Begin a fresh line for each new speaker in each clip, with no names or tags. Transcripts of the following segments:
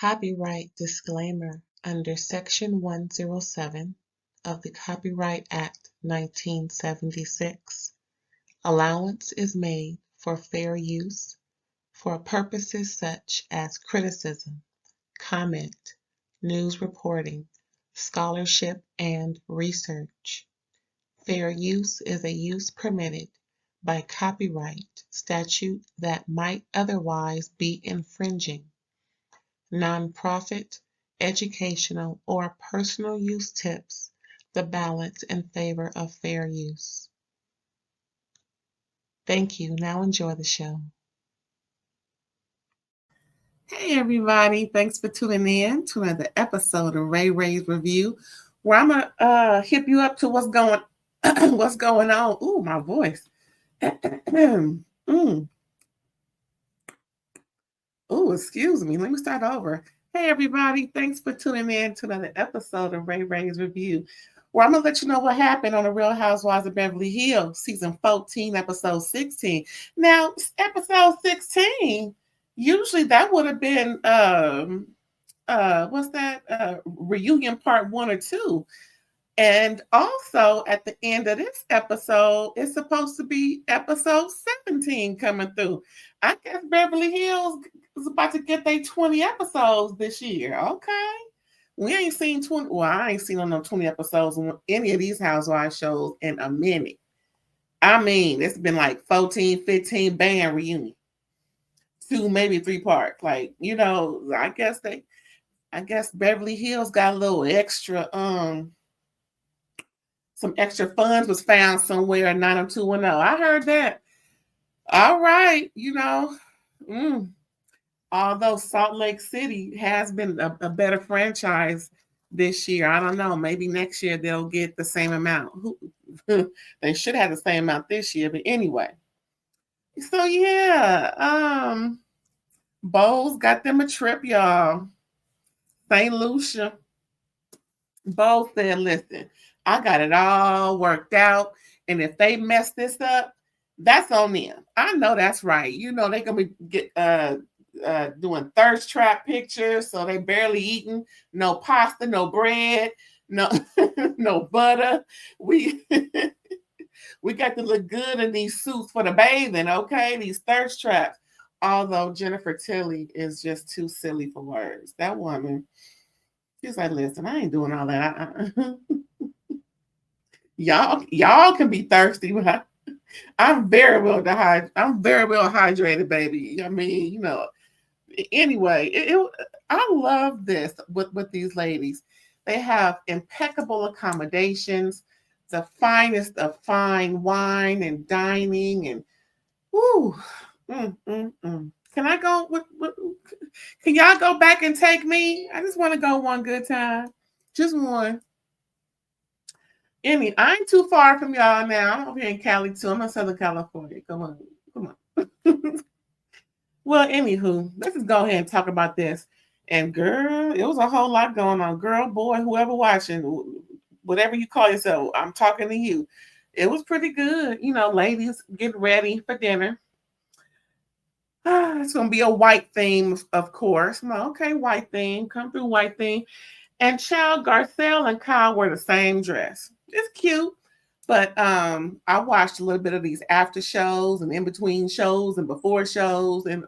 Copyright disclaimer under Section 107 of the Copyright Act 1976. Allowance is made for fair use for purposes such as criticism, comment, news reporting, scholarship, and research. Fair use is a use permitted by copyright statute that might otherwise be infringing. Nonprofit, educational, or personal use tips the balance in favor of fair use. Thank you. Now enjoy the show. Hey everybody, thanks for tuning in to another episode of RAERAEs Review, where I'm gonna hip you up to what's going on. Ooh, my voice. Oh, excuse me. Let me start over. Hey, everybody. Thanks for tuning in to another episode of RAERAEs Review, where I'm going to let you know what happened on The Real Housewives of Beverly Hills, Season 14, Episode 16. Now, Episode 16, usually that would have been, Reunion Part 1 or 2. And also, at the end of this episode, it's supposed to be Episode 17 coming through. I guess Beverly Hills is about to get their 20 episodes this year. Okay. We ain't seen 20. Well, I ain't seen no 20 episodes on any of these Housewives shows in a minute. I mean, it's been like 14, 15 band reunion. 2, maybe 3 parts. Like, you know, I guess Beverly Hills got a little extra, some extra funds was found somewhere in 90210. I heard that. All right, you know, although Salt Lake City has been a better franchise this year, I don't know. Maybe next year they'll get the same amount. They should have the same amount this year, but anyway. So yeah, Boz got them a trip, y'all. St. Lucia. Boz said, listen, I got it all worked out. And if they mess this up, that's on them. I know that's right. You know, they're going to be doing thirst trap pictures. So they barely eating. No pasta, no bread, no, no butter. We got to look good in these suits for the bathing, okay? These thirst traps. Although Jennifer Tilly is just too silly for words. That woman, she's like, listen, I ain't doing all that. Y'all can be thirsty, but I'm very well hydrated, baby. I mean, you know. Anyway, I love this with these ladies. They have impeccable accommodations, the finest of fine wine and dining, and Can I go? Can y'all go back and take me? I just want to go one good time, just one. I ain't too far from y'all now. I'm over here in Cali too. I'm in Southern California. Come on. Well, anywho, let's just go ahead and talk about this. And girl, it was a whole lot going on. Girl, boy, whoever watching, whatever you call yourself, I'm talking to you. It was pretty good. You know, ladies, get ready for dinner. It's going to be a white theme, of course. Well, okay, white theme. Come through white theme. And child, Garcelle and Kyle wear the same dress. It's cute. But I watched a little bit of these after shows and in between shows and before shows. And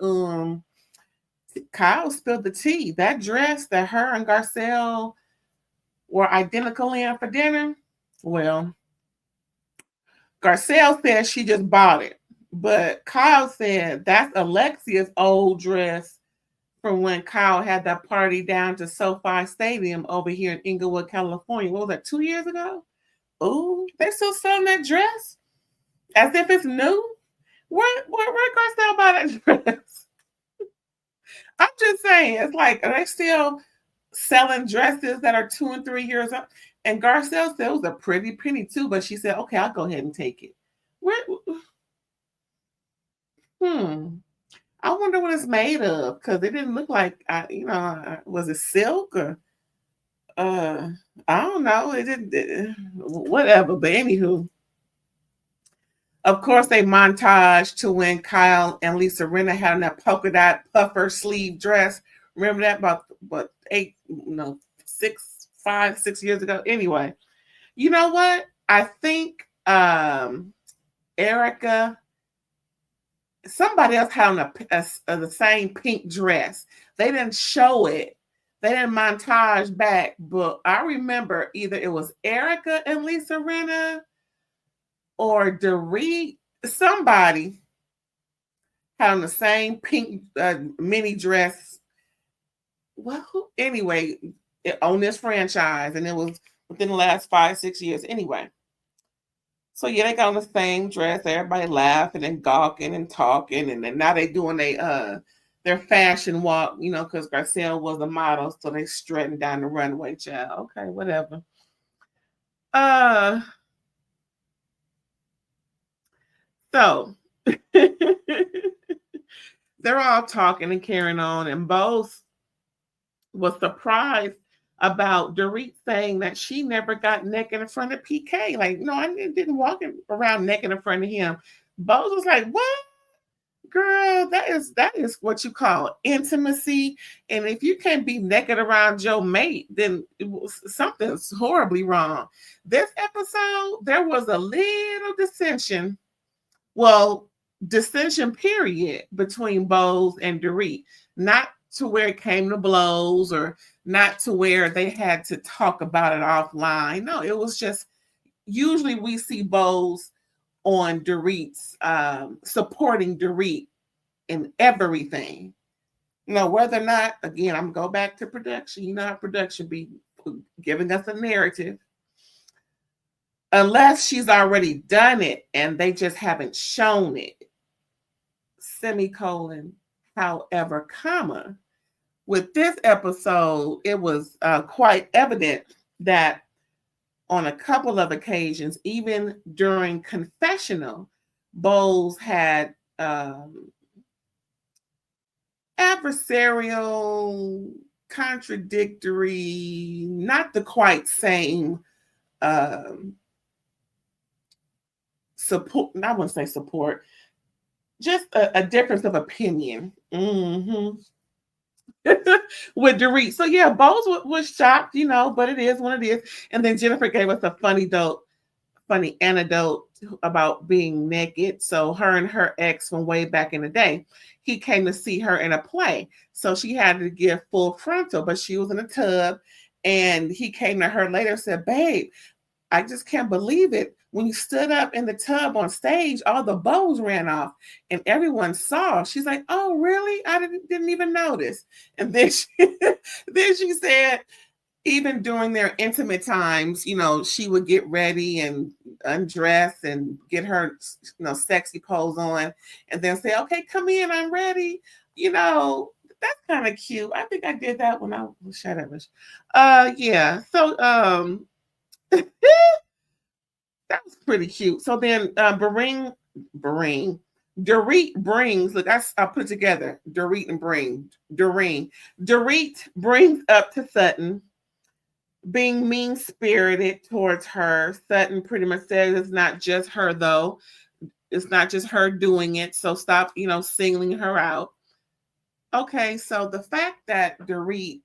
Kyle spilled the tea. That dress that her and Garcelle were identical in for dinner. Well, Garcelle said she just bought it. But Kyle said that's Alexia's old dress from when Kyle had that party down to SoFi Stadium over here in Inglewood, California. What was that, 2 years ago? Oh, they're still selling that dress as if it's new. Where Garcelle buy that dress? I'm just saying, it's like, are they still selling dresses that are 2 and 3 years old? And Garcelle said it was a pretty penny too, but she said, okay, I'll go ahead and take it. I wonder what it's made of, because it didn't look like, was it silk or I don't know. It didn't, whatever. But anywho, of course, they montaged to when Kyle and Lisa Rinna had on that polka dot puffer sleeve dress Remember that about what 6 years ago? Anyway, you know what? I think Erika, somebody else had on the same pink dress. They didn't show it. They didn't montage back, but I remember either it was Erika and Lisa Rinna or Dorit. Somebody had on the same pink mini dress. Well, anyway, on this franchise, and it was within the last 5-6 years. Anyway, so yeah, they got on the same dress. Everybody laughing and gawking and talking, and then now they doing their fashion walk, because Garcelle was a model, so they strutting down the runway, child. Okay, whatever. So they're all talking and carrying on, and Boz was surprised about Dorit saying that she never got naked in front of PK. Like, no, I didn't walk around naked in front of him. Boz was like, what? Girl, that is what you call intimacy. And if you can't be naked around your mate, then something's horribly wrong. This episode, there was a little dissension. Well, dissension period between Boz and Dorit. Not to where it came to blows or not to where they had to talk about it offline. No, it was just, usually we see Boz on Dorit's, supporting Dorit in everything. Whether or not, again, I'm going to go back to production. You know how production be giving us a narrative. Unless she's already done it and they just haven't shown it. Semicolon, however, comma. With this episode, it was quite evident that on a couple of occasions, even during confessional, Boz had adversarial, contradictory, not the quite same support. I wouldn't say support, just a difference of opinion. Mm-hmm. With Dorit. So yeah, Boz was shocked, but it is what it is. And then Jennifer gave us a funny anecdote about being naked. So her and her ex from way back in the day, he came to see her in a play. So she had to give full frontal, but she was in a tub. And he came to her later and said, babe, I just can't believe it. When you stood up in the tub on stage, all the bows ran off and everyone saw. She's like, oh, really? I didn't even notice. And then she said, even during their intimate times, she would get ready and undress and get her, sexy pose on and then say, okay, come in, I'm ready. That's kind of cute. I think I did that when I was shut up. Yeah. So, that was pretty cute. So then Dorit brings, look, I put it together, Dorit and Doreen. Dorit brings up to Sutton being mean-spirited towards her. Sutton pretty much says it's not just her, though. It's not just her doing it. So stop, singling her out. Okay, so the fact that Dorit,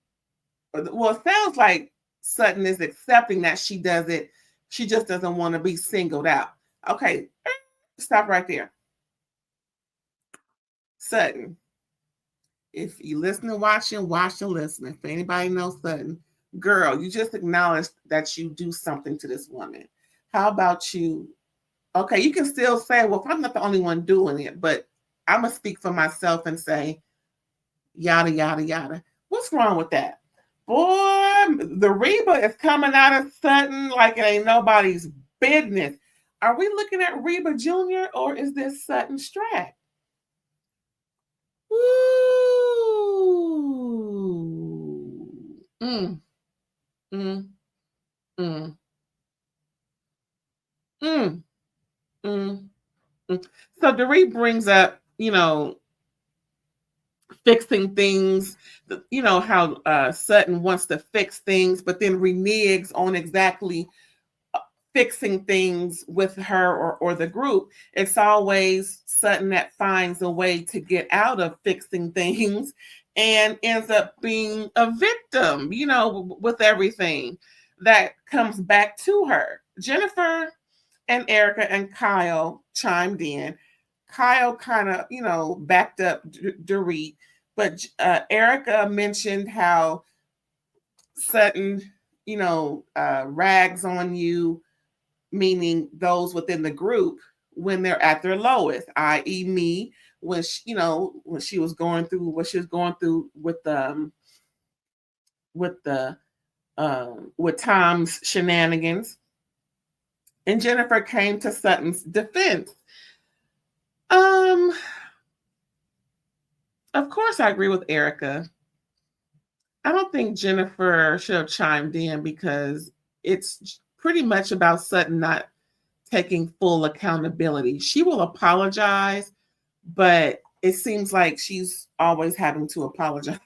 well, it sounds like Sutton is accepting that she does it. She just doesn't want to be singled out. Okay, stop right there. Sutton, if you listen and watch and listen, if anybody knows Sutton, girl, you just acknowledged that you do something to this woman. How about you? Okay, you can still say, well, I'm not the only one doing it, but I'm going to speak for myself and say, yada, yada, yada. What's wrong with that? Boy, the Reba is coming out of Sutton like it ain't nobody's business. Are we looking at Reba Jr. or is this Sutton Strat? Ooh. Mm. Mm. Mm. Mm. Mm. Mm. So Dorit brings up, fixing things, how Sutton wants to fix things, but then reneges on exactly fixing things with her or the group. It's always Sutton that finds a way to get out of fixing things and ends up being a victim, with everything that comes back to her. Jennifer and Erika and Kyle chimed in. Kyle kind of, backed up Dorit, but Erika mentioned how Sutton, rags on you, meaning those within the group when they're at their lowest, i.e., me, when when she was going through what she was going through with with Tom's shenanigans. And Jennifer came to Sutton's defense. Of course, I agree with Erika. I don't think Jennifer should have chimed in because it's pretty much about Sutton not taking full accountability. She will apologize, but it seems like she's always having to apologize.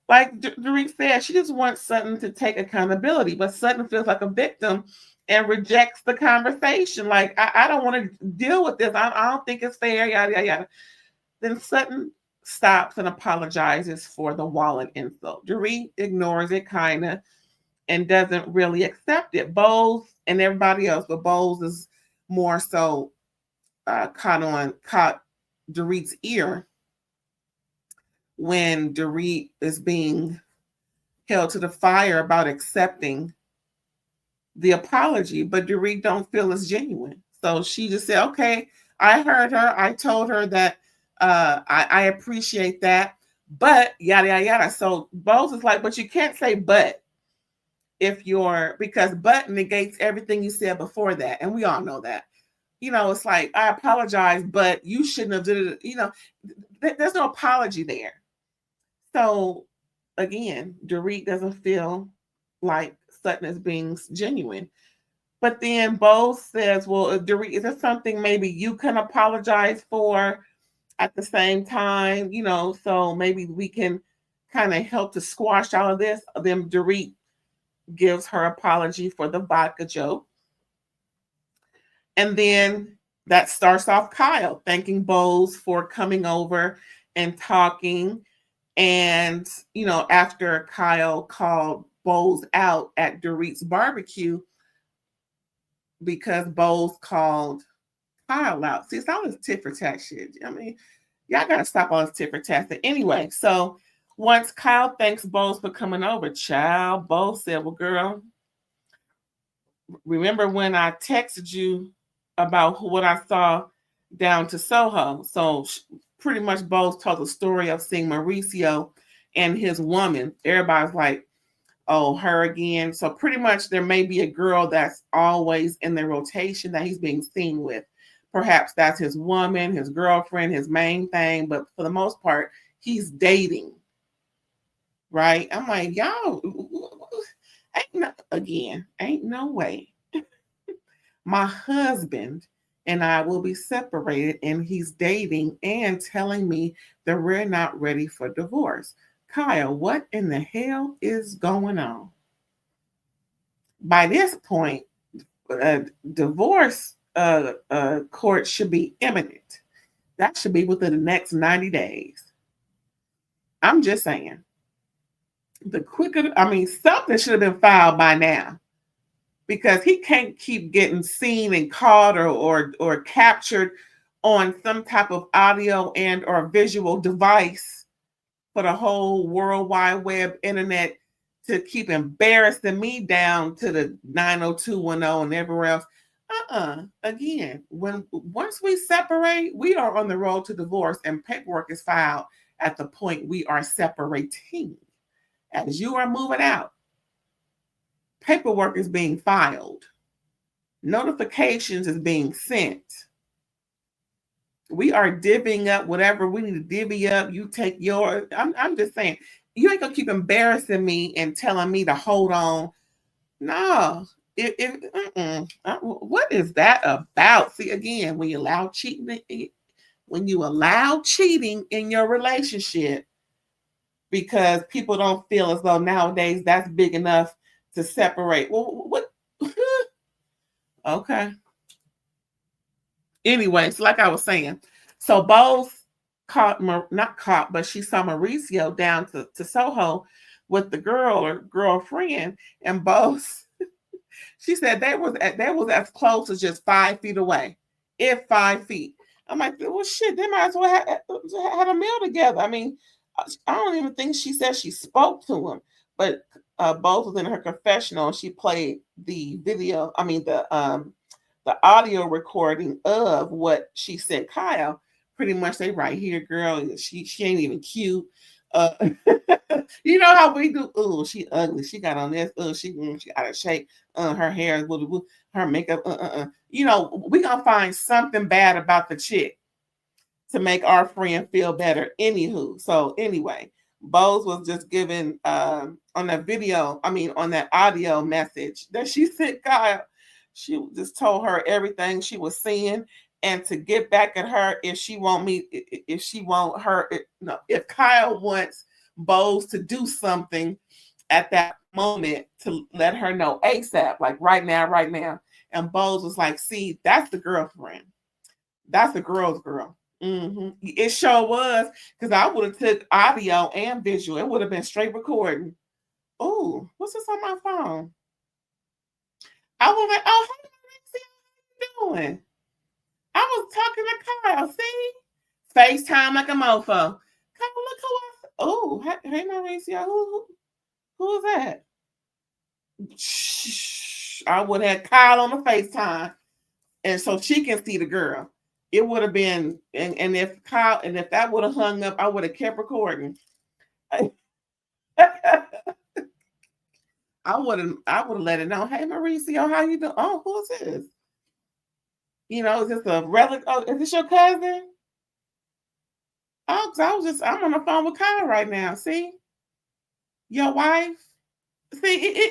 Like Dorit said, she just wants Sutton to take accountability, but Sutton feels like a victim and rejects the conversation. Like, I don't want to deal with this. I don't think it's fair, yada, yada, yada. Then Sutton stops and apologizes for the wallet insult. Dorit ignores it, kind of, and doesn't really accept it. Boz and everybody else, but Boz is more so caught Dorit's ear when Dorit is being held to the fire about accepting the apology, but Dorit don't feel it's genuine. So she just said, okay, I heard her. I told her that I appreciate that, but yada, yada, yada. So Boz is like, but you can't say but because but negates everything you said before that. And we all know that. It's like, I apologize, but you shouldn't have did it. There's no apology there. So again, Dorit doesn't feel like Sutton is being genuine. But then Boz says, well, Dorit, is there something maybe you can apologize for at the same time? So maybe we can kind of help to squash all of this. Then Dorit gives her apology for the vodka joke. And then that starts off Kyle thanking Boz for coming over and talking. And, after Kyle called Boz out at Dorit's barbecue because Boz called Kyle out. See, it's all this tit for tat shit. I mean, y'all got to stop all this tit for tat. Anyway, so once Kyle thanks Boz for coming over, child, Boz said, well, girl, remember when I texted you about what I saw down to Soho? So pretty much Boz told the story of seeing Mauricio and his woman. Everybody's like, oh, her again. So pretty much there may be a girl that's always in the rotation that he's being seen with. Perhaps that's his woman, his girlfriend, his main thing. But for the most part, he's dating. Right? I'm like, y'all, ain't no way. My husband and I will be separated, and he's dating and telling me that we're not ready for divorce. Kyle, what in the hell is going on? By this point, divorce court should be imminent. That should be within the next 90 days. I'm just saying. Something should have been filed by now. Because he can't keep getting seen and caught or captured on some type of audio and or visual device for the whole World Wide Web internet to keep embarrassing me down to the 90210 and everywhere else. Again, once we separate, we are on the road to divorce, and paperwork is filed at the point we are separating. As you are moving out, paperwork is being filed. Notifications is being sent. We are divvying up whatever we need to divvy up. You take yours. I'm just saying, you ain't gonna keep embarrassing me and telling me to hold on. No. What is that about? See, again, when you allow cheating in your relationship, because people don't feel as though nowadays that's big enough to separate. Well, what? Okay. Anyway, so like I was saying, so both not caught, but she saw Mauricio down to Soho with the girl or girlfriend, and both she said they was as close as just 5 feet away, if 5 feet. I'm like, well, shit, they might as well had a meal together. I mean, I don't even think she said she spoke to him, but both was in her confessional. She played the video. I mean, the audio recording of what she said. Kyle, pretty much they right here, girl. She ain't even cute. Uh, you know how we do. Oh, she ugly. She got on this. Oh, she out of shape. Her hair is her makeup. You know, we gonna find something bad about the chick to make our friend feel better. Anywho, so anyway, Bose was just giving on that video. I mean, on that audio message that she sent Kyle. She just told her everything she was seeing, and to get back at her if she want her, if Kyle wants Bose to do something at that moment to let her know ASAP, like right now. And Bose was like, "See, that's the girlfriend. That's the girl's girl." Mm-hmm. It sure was, because I would have took audio and visual. It would have been straight recording. Oh, what's this on my phone? I was like, "Oh, hey, Mauricio, how you doing?" I was talking to Kyle. See, FaceTime like a mofo. Kyle, look who I. Oh, hey, Mauricio, who is that? Shh, I would have Kyle on the FaceTime, and so she can see the girl. It would have been, and if that would have hung up, I would have kept recording. I would have let it know. Hey, Mauricio, how you doing? Oh, who's this? You know, is this a relic? Oh, is this your cousin? Oh, I'm on the phone with Kyle right now. See, your wife. See,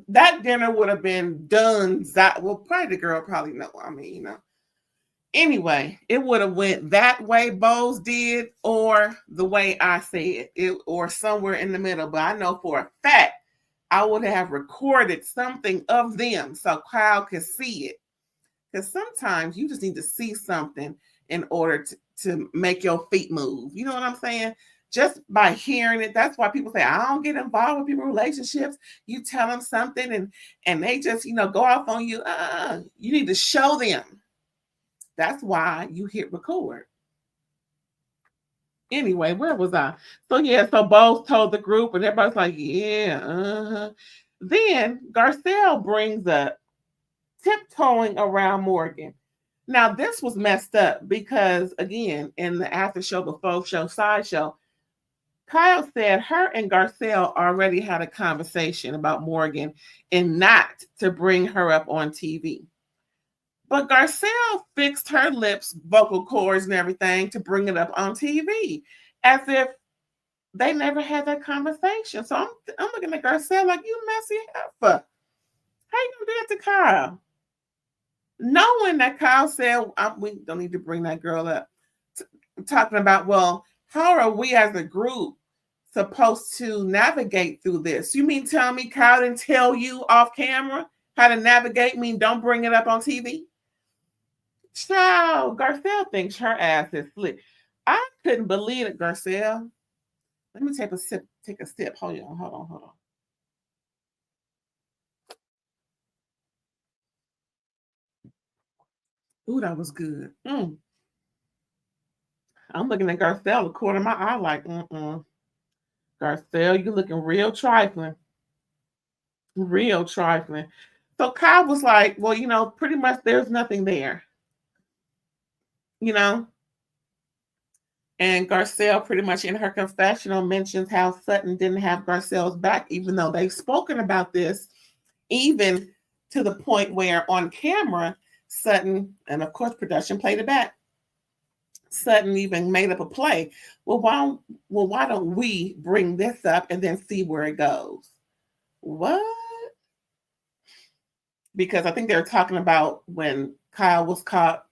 that dinner would have been done. Well, probably the girl probably know. I mean, you know. Anyway, it would have went that way Bose did, or the way I said it, or somewhere in the middle. But I know for a fact I would have recorded something of them so Kyle could see it. Because sometimes you just need to see something in order to make your feet move. You know what I'm saying? Just by hearing it. That's why people say, I don't get involved with people's relationships. You tell them something and they just, go off on you. You need to show them. That's why you hit record. Anyway, where was I? So Bose told the group, and everybody's like, yeah, Then Garcelle brings up tiptoeing around Morgan. Now, this was messed up because, again, in the after show, before show, sideshow, Kyle said her and Garcelle already had a conversation about Morgan and not to bring her up on TV. But Garcelle fixed her lips, vocal cords, and everything to bring it up on TV, as if they never had that conversation. So I'm looking at Garcelle like, you messy heifer. How you gonna do that to Kyle? Knowing that Kyle said, we don't need to bring that girl up. Talking about, well, how are we as a group supposed to navigate through this? You mean tell me Kyle didn't tell you off camera how to navigate? Mean don't bring it up on TV? Child, Garcelle thinks her ass is slick. I couldn't believe it, Garcelle. Let me take a sip. Hold on. Ooh, that was good. I'm looking at Garcelle, the corner of my eye, like, Garcelle, you looking real trifling. Real trifling. So Kyle was like, well, pretty much there's nothing there. And Garcelle pretty much in her confessional mentions how Sutton didn't have Garcelle's back, even though they've spoken about this, even to the point where on camera, Sutton, and of course production played it back, Sutton even made up a play. Well, why don't we bring this up and then see where it goes? What? Because I think they were talking about when Kyle was caught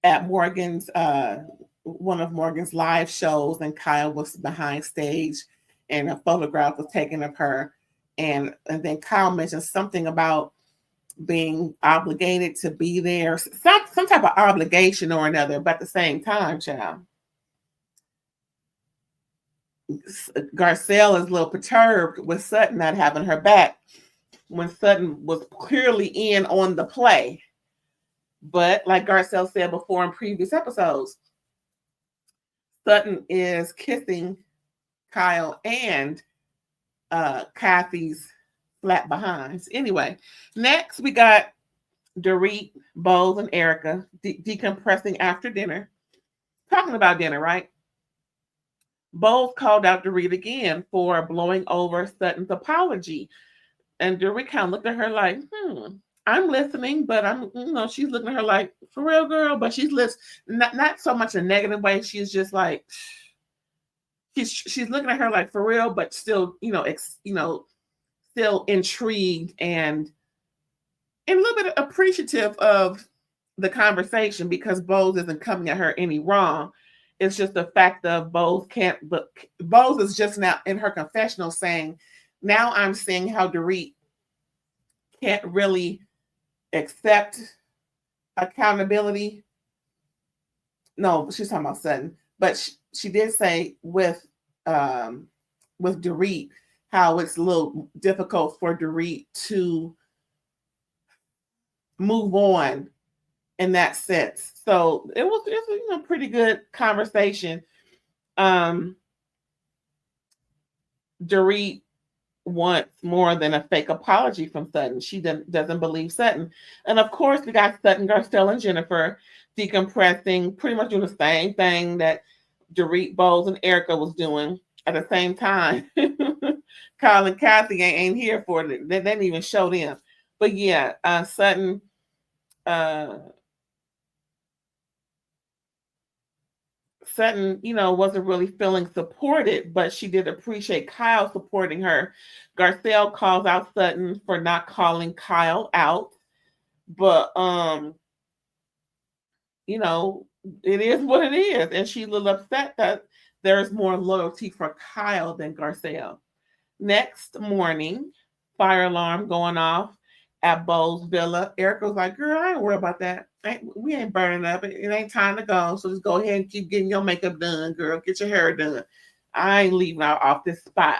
at Morgan's one of Morgan's live shows, and Kyle was behind stage, and a photograph was taken of her, And then Kyle mentioned something about being obligated to be there, some type of obligation or another, but at the same time, child, Garcelle is a little perturbed with Sutton not having her back when Sutton was clearly in on the play. But like Garcelle said before in previous episodes, Sutton is kissing Kyle and Kathy's flat behinds. Anyway, next we got Dorit, Boz, and Erika decompressing after dinner. Talking about dinner, right? Boz called out Dorit again for blowing over Sutton's apology. And Dorit kind of looked at her like, I'm listening, but she's looking at her like, for real, girl. But she's not so much a negative way. She's just like, she's looking at her like, for real, but still, still intrigued and a little bit appreciative of the conversation, because Boz isn't coming at her any wrong. It's just the fact of Boz is just now in her confessional saying, now I'm seeing how Dorit can't really accept accountability. No, she's talking about Sutton, but she did say with Dorit how it's a little difficult for Dorit to move on in that sense. So it was a pretty good conversation. Dorit wants more than a fake apology from Sutton. She doesn't believe Sutton. And of course, we got Sutton, Garcelle, and Jennifer decompressing, pretty much doing the same thing that Dorit, Boz, and Erika was doing at the same time. Kyle and Kathy ain't here for it. They didn't even show them. But yeah, Sutton Sutton, wasn't really feeling supported, but she did appreciate Kyle supporting her. Garcelle calls out Sutton for not calling Kyle out, but it is what it is, and she's a little upset that there's more loyalty for Kyle than Garcelle. Next morning, fire alarm going off at Bo's villa. Erika was like, girl, I ain't worried about that. We ain't burning up. It ain't time to go. So just go ahead and keep getting your makeup done, girl. Get your hair done. I ain't leaving out off this spot.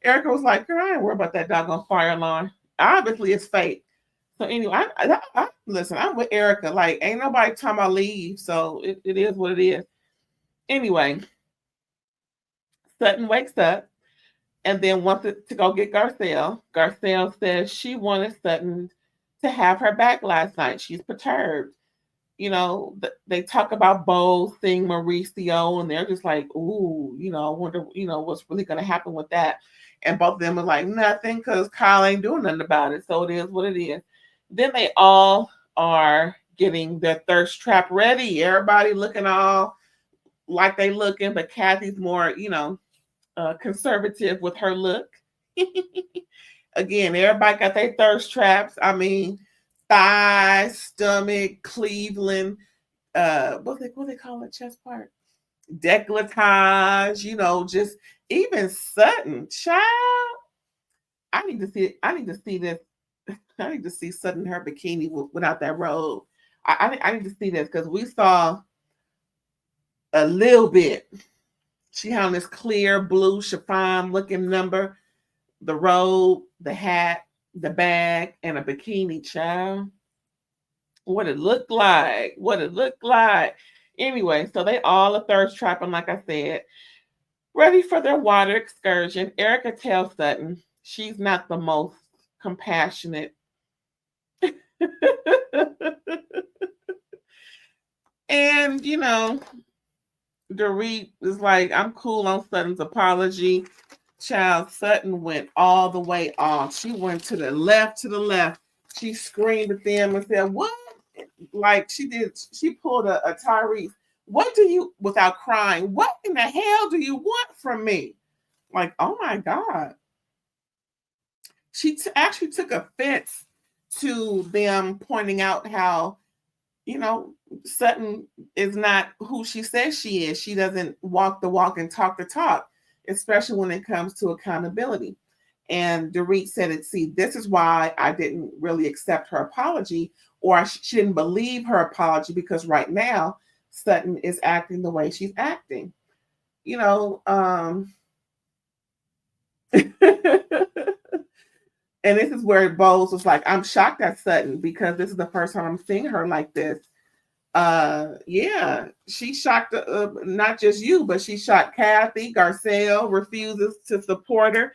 Erika was like, girl, I ain't worried about that doggone fire alarm. Obviously, it's fake. So anyway, I listen, I'm with Erika. Like, ain't nobody talking about leave. So it is what it is. Anyway, Sutton wakes up and then wants to go get Garcelle. Garcelle says she wanted Sutton to have her back last night. She's perturbed. They talk about Boz seeing Mauricio, and they're just like, ooh, I wonder, what's really going to happen with that. And both of them are like, nothing, because Kyle ain't doing nothing about it. So it is what it is. Then they all are getting their thirst trap ready. Everybody looking all like they looking, but Kathy's more, conservative with her look. Again, everybody got their thirst traps. I mean, thigh, stomach, Cleveland, what they call it, chest part? Décolletage, just even Sutton. Child, I need to see this. I need to see Sutton in her bikini without that robe. I need to see this, because we saw a little bit. She had on this clear blue chiffon looking number, the robe, the hat, the bag, and a bikini, child. What it looked like. Anyway, so they all are thirst trapping, like I said, ready for their water excursion. Erika tells Sutton she's not the most compassionate. And, Dorit is like, I'm cool on Sutton's apology. Child, Sutton went all the way off. She went to the left. She screamed at them and said, what? Like she pulled a Tyrese. What do you, without crying, what in the hell do you want from me? Like, oh my God. She actually took offense to them pointing out how, Sutton is not who she says she is. She doesn't walk the walk and talk the talk, especially when it comes to accountability. And Dorit said it, see, this is why I didn't really accept her apology, or she didn't believe her apology, because right now Sutton is acting the way she's acting. You know, and this is where Boz was like, I'm shocked at Sutton because this is the first time I'm seeing her like this. Yeah, she shocked not just you, but she shocked Kathy. Garcelle refuses to support her.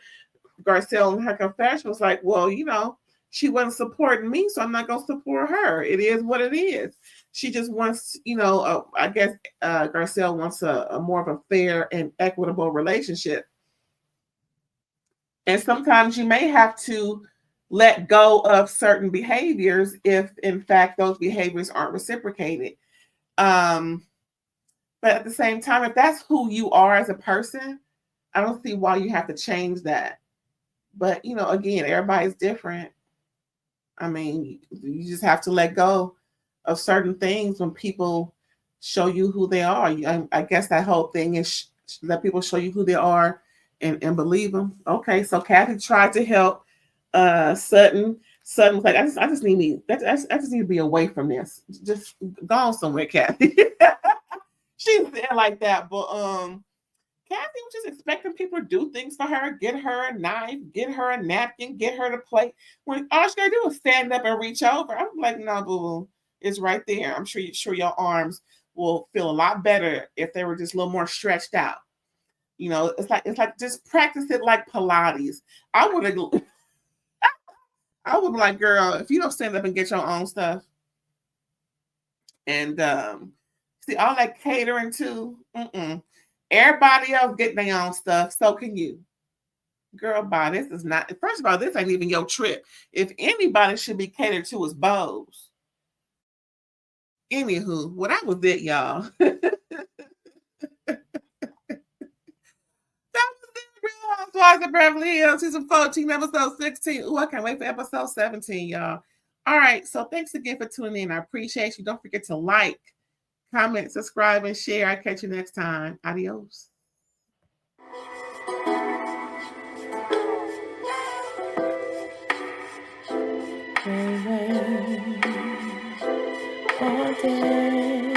Garcelle in her confession was like, well, you know, she wasn't supporting me, so I'm not going to support her. It is what it is. She just wants, you know, I guess Garcelle wants a more of a fair and equitable relationship. And sometimes you may have to let go of certain behaviors if, in fact, those behaviors aren't reciprocated. But at the same time, if that's who you are as a person, I don't see why you have to change that. But, you know, again, everybody's different. I mean, you just have to let go of certain things when people show you who they are. I guess that whole thing is let people show you who they are and believe them. Okay, so Kathy tried to help Sutton. Sutton was like, I just need to be away from this. Just go on somewhere, Kathy. She said like that, but Kathy was just expecting people to do things for her, get her a knife, get her a napkin, get her to plate. When all she gotta do is stand up and reach over. I'm like, no, boo, it's right there. I'm sure your arms will feel a lot better if they were just a little more stretched out. You know, it's like just practice it like Pilates. I would be like, girl, if you don't stand up and get your own stuff, and see all that catering too. Everybody else get their own stuff, so can you. Girl, bye. This is not, first of all, this ain't even your trip. If anybody should be catered to is Boz. Anywho, well, that was it, y'all. That was it, Real Housewives of Beverly Hills, season 14, episode 16. Ooh, I can't wait for episode 17, y'all. All right, so thanks again for tuning in. I appreciate you. Don't forget to like, comment, subscribe, and share. I'll catch you next time. Adios. All day.